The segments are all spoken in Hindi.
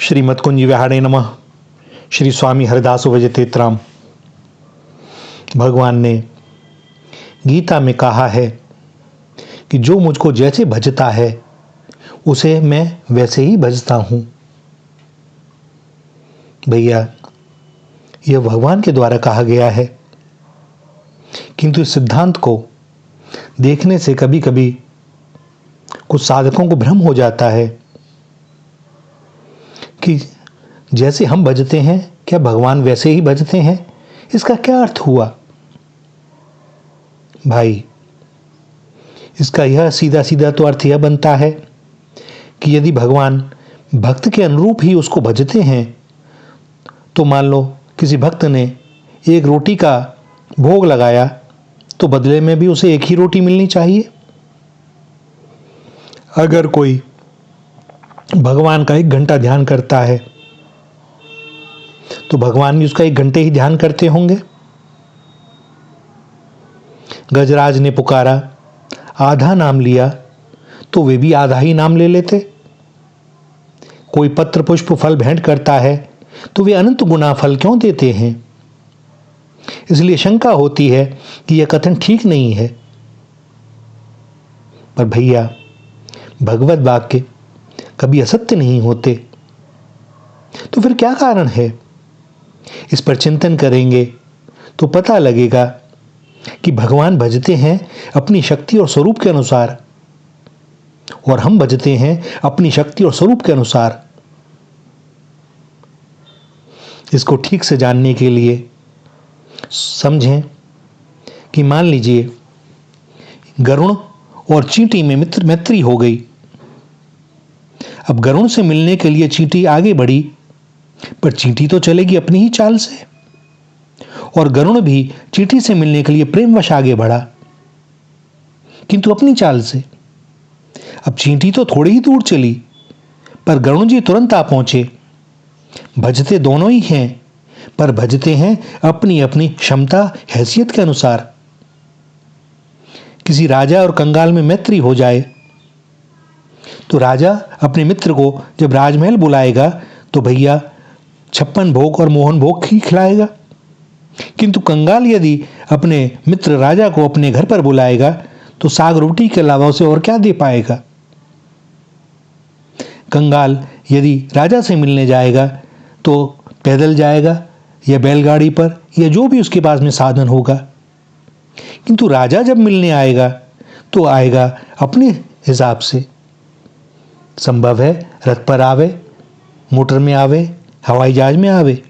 श्रीमत्कुंज विहारे नमः। श्री स्वामी हरिदास भजतेत्राम। भगवान ने गीता में कहा है कि जो मुझको जैसे भजता है उसे मैं वैसे ही भजता हूं। भैया, यह भगवान के द्वारा कहा गया है, किंतु इस सिद्धांत को देखने से कभी कभी कुछ साधकों को भ्रम हो जाता है कि जैसे हम भजते हैं क्या भगवान वैसे ही भजते हैं। इसका क्या अर्थ हुआ भाई? इसका यह सीधा सीधा तो अर्थ यह बनता है कि यदि भगवान भक्त के अनुरूप ही उसको भजते हैं तो मान लो किसी भक्त ने एक रोटी का भोग लगाया तो बदले में भी उसे एक ही रोटी मिलनी चाहिए। अगर कोई भगवान का 1 घंटा ध्यान करता है तो भगवान भी उसका 1 घंटे ही ध्यान करते होंगे। गजराज ने पुकारा, आधा नाम लिया तो वे भी आधा ही नाम ले लेते। कोई पत्र पुष्प फल भेंट करता है तो वे अनंत गुना फल क्यों देते हैं? इसलिए शंका होती है कि यह कथन ठीक नहीं है। पर भैया, भगवत वाक्य कभी असत्य नहीं होते, तो फिर क्या कारण है? इस पर चिंतन करेंगे तो पता लगेगा कि भगवान भजते हैं अपनी शक्ति और स्वरूप के अनुसार और हम भजते हैं अपनी शक्ति और स्वरूप के अनुसार। इसको ठीक से जानने के लिए समझें कि मान लीजिए गरुण और चींटी में मैत्री हो गई। अब गरुण से मिलने के लिए चींटी आगे बढ़ी, पर चींटी तो चलेगी अपनी ही चाल से, और गरुण भी चींटी से मिलने के लिए प्रेमवश आगे बढ़ा, किंतु अपनी चाल से। अब चींटी तो थोड़ी ही दूर चली, पर गरुण जी तुरंत आ पहुंचे। भजते दोनों ही हैं, पर भजते हैं अपनी अपनी क्षमता हैसियत के अनुसार। किसी राजा और कंगाल में मैत्री हो जाए तो राजा अपने मित्र को जब राजमहल बुलाएगा तो भैया 56 भोग और मोहन भोग ही खिलाएगा, किंतु कंगाल यदि अपने मित्र राजा को अपने घर पर बुलाएगा तो साग रोटी के अलावा उसे और क्या दे पाएगा। कंगाल यदि राजा से मिलने जाएगा तो पैदल जाएगा या बैलगाड़ी पर या जो भी उसके पास में साधन होगा, किंतु राजा जब मिलने आएगा तो आएगा अपने हिसाब से। संभव है रथ पर आवे, मोटर में आवे, हवाई जहाज में आवे।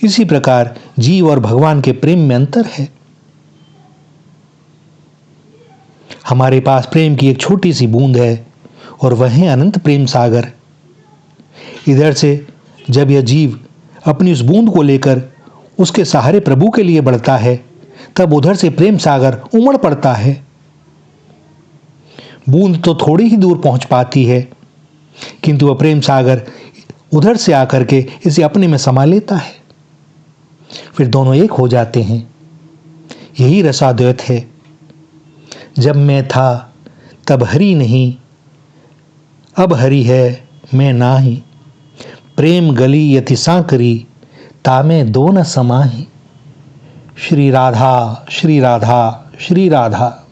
इसी प्रकार जीव और भगवान के प्रेम में अंतर है। हमारे पास प्रेम की एक छोटी सी बूंद है और वह है अनंत प्रेम सागर। इधर से जब यह जीव अपनी उस बूंद को लेकर उसके सहारे प्रभु के लिए बढ़ता है, तब उधर से प्रेम सागर उमड़ पड़ता है। बूंद तो थोड़ी ही दूर पहुंच पाती है, किंतु वह प्रेम सागर उधर से आकर के इसे अपने में समा लेता है। फिर दोनों एक हो जाते हैं। यही रसाद्वैत है। जब मैं था तब हरि नहीं, अब हरि है मैं नाही। प्रेम गली यति सांकरी, तामे दो न समाही। श्री राधा श्री राधा श्री राधा।